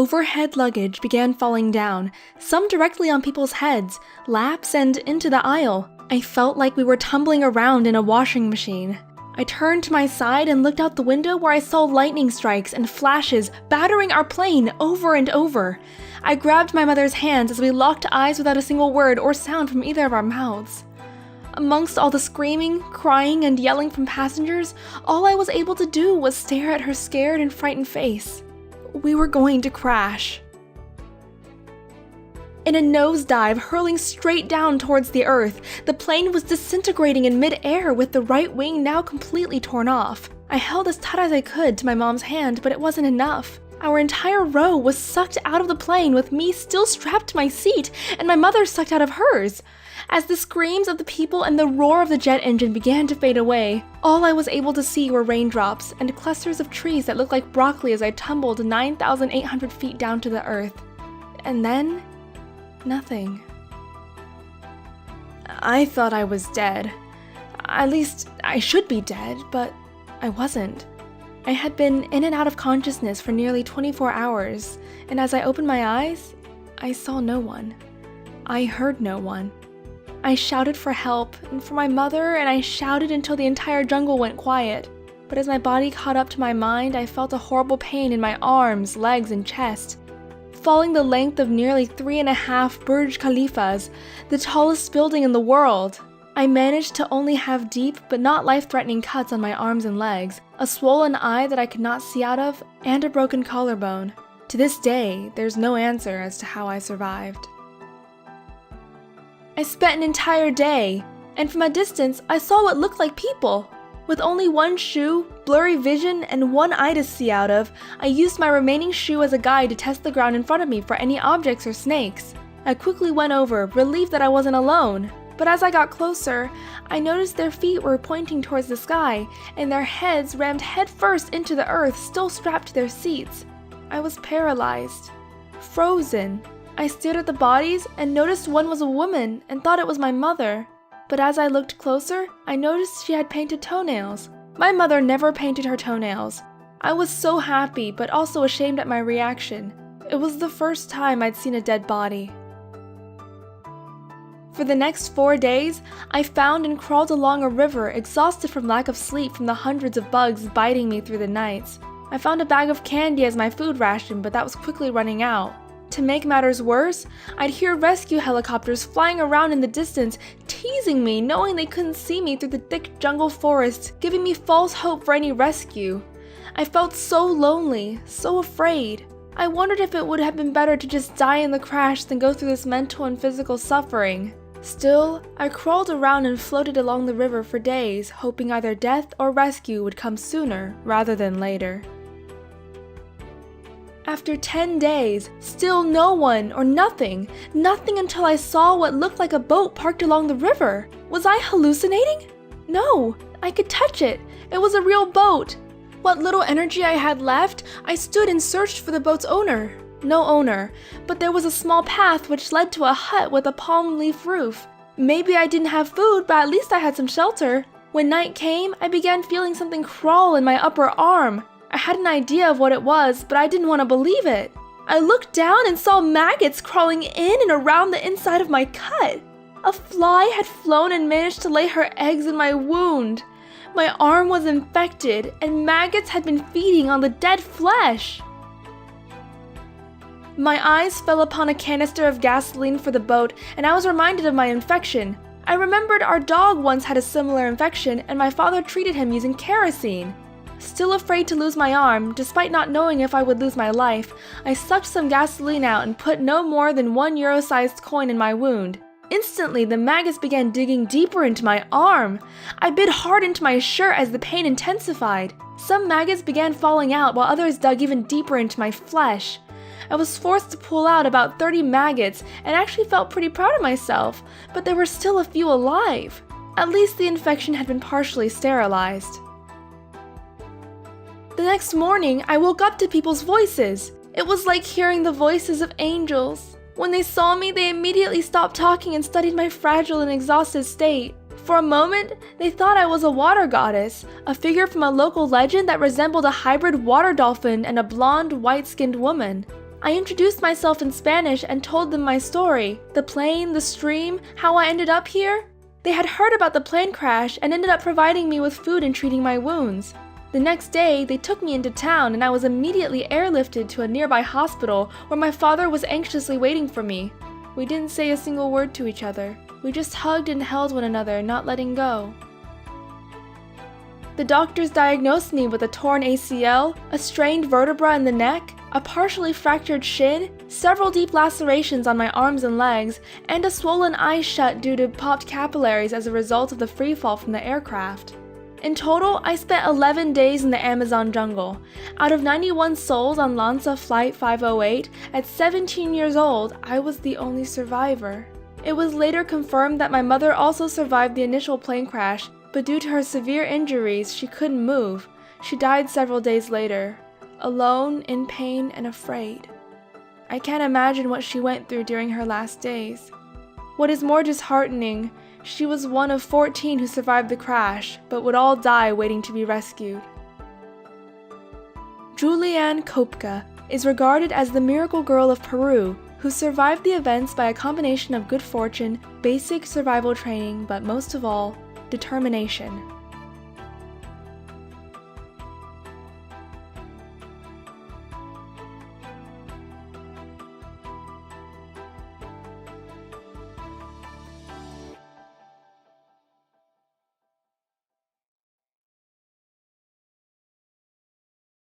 overhead luggage began falling down, some directly on people's heads, laps, and into the aisle. I felt like we were tumbling around in a washing machine. I turned to my side and looked out the window where I saw lightning strikes and flashes battering our plane over and over. I grabbed my mother's hands as we locked eyes without a single word or sound from either of our mouths. Amongst all the screaming, crying, and yelling from passengers, all I was able to do was stare at her scared and frightened face. We were going to crash. In a nosedive hurling straight down towards the earth, the plane was disintegrating in mid-air with the right wing now completely torn off. I held as tight as I could to my mom's hand, but it wasn't enough. Our entire row was sucked out of the plane with me still strapped to my seat and my mother sucked out of hers. As the screams of the people and the roar of the jet engine began to fade away, all I was able to see were raindrops and clusters of trees that looked like broccoli as I tumbled 9,800 feet down to the earth. And then, nothing. I thought I was dead. At least, I should be dead, but I wasn't. I had been in and out of consciousness for nearly 24 hours, and as I opened my eyes, I saw no one. I heard no one. I shouted for help and for my mother, and I shouted until the entire jungle went quiet. But as my body caught up to my mind, I felt a horrible pain in my arms, legs, and chest. Falling the length of nearly 3.5 Burj Khalifas, the tallest building in the world, I managed to only have deep but not life-threatening cuts on my arms and legs, a swollen eye that I could not see out of, and a broken collarbone. To this day, there's no answer as to how I survived. I spent an entire day, and from a distance, I saw what looked like people. With only one shoe, blurry vision, and one eye to see out of, I used my remaining shoe as a guide to test the ground in front of me for any objects or snakes. I quickly went over, relieved that I wasn't alone. But as I got closer, I noticed their feet were pointing towards the sky, and their heads rammed headfirst into the earth, still strapped to their seats. I was paralyzed. Frozen. I stared at the bodies and noticed one was a woman and thought it was my mother. But as I looked closer, I noticed she had painted toenails. My mother never painted her toenails. I was so happy, but also ashamed at my reaction. It was the first time I'd seen a dead body. For the next 4 days, I found and crawled along a river, exhausted from lack of sleep from the hundreds of bugs biting me through the nights. I found a bag of candy as my food ration, but that was quickly running out. To make matters worse, I'd hear rescue helicopters flying around in the distance, teasing me, knowing they couldn't see me through the thick jungle forest, giving me false hope for any rescue. I felt so lonely, so afraid. I wondered if it would have been better to just die in the crash than go through this mental and physical suffering. Still, I crawled around and floated along the river for days, hoping either death or rescue would come sooner rather than later. After 10 days, still no one or nothing until I saw what looked like a boat parked along the river. Was I hallucinating? No, I could touch it. It was a real boat. What little energy I had left, I stood and searched for the boat's owner. No owner, but there was a small path which led to a hut with a palm leaf roof. Maybe I didn't have food, but at least I had some shelter. When night came, I began feeling something crawl in my upper arm. I had an idea of what it was, but I didn't want to believe it. I looked down and saw maggots crawling in and around the inside of my cut. A fly had flown and managed to lay her eggs in my wound. My arm was infected, and maggots had been feeding on the dead flesh. My eyes fell upon a canister of gasoline for the boat, and I was reminded of my infection. I remembered our dog once had a similar infection, and my father treated him using kerosene. Still afraid to lose my arm, despite not knowing if I would lose my life, I sucked some gasoline out and put no more than €1-sized coin in my wound. Instantly, the maggots began digging deeper into my arm. I bit hard into my shirt as the pain intensified. Some maggots began falling out while others dug even deeper into my flesh. I was forced to pull out about 30 maggots and actually felt pretty proud of myself, but there were still a few alive. At least the infection had been partially sterilized. The next morning, I woke up to people's voices. It was like hearing the voices of angels. When they saw me, they immediately stopped talking and studied my fragile and exhausted state. For a moment, they thought I was a water goddess, a figure from a local legend that resembled a hybrid water dolphin and a blonde, white-skinned woman. I introduced myself in Spanish and told them my story, the plane, the stream, how I ended up here. They had heard about the plane crash and ended up providing me with food and treating my wounds. The next day, they took me into town and I was immediately airlifted to a nearby hospital where my father was anxiously waiting for me. We didn't say a single word to each other. We just hugged and held one another, not letting go. The doctors diagnosed me with a torn ACL, a strained vertebra in the neck, a partially fractured shin, several deep lacerations on my arms and legs, and a swollen eye shut due to popped capillaries as a result of the freefall from the aircraft. In total, I spent 11 days in the Amazon jungle. Out of 91 souls on Lanza Flight 508, at 17 years old, I was the only survivor. It was later confirmed that my mother also survived the initial plane crash, but due to her severe injuries, she couldn't move. She died several days later, alone, in pain, and afraid. I can't imagine what she went through during her last days. What is more disheartening, she was one of 14 who survived the crash, but would all die waiting to be rescued. NguyenCaption is regarded as the miracle girl of Peru, who survived the events by a combination of good fortune, basic survival training, but most of all, determination.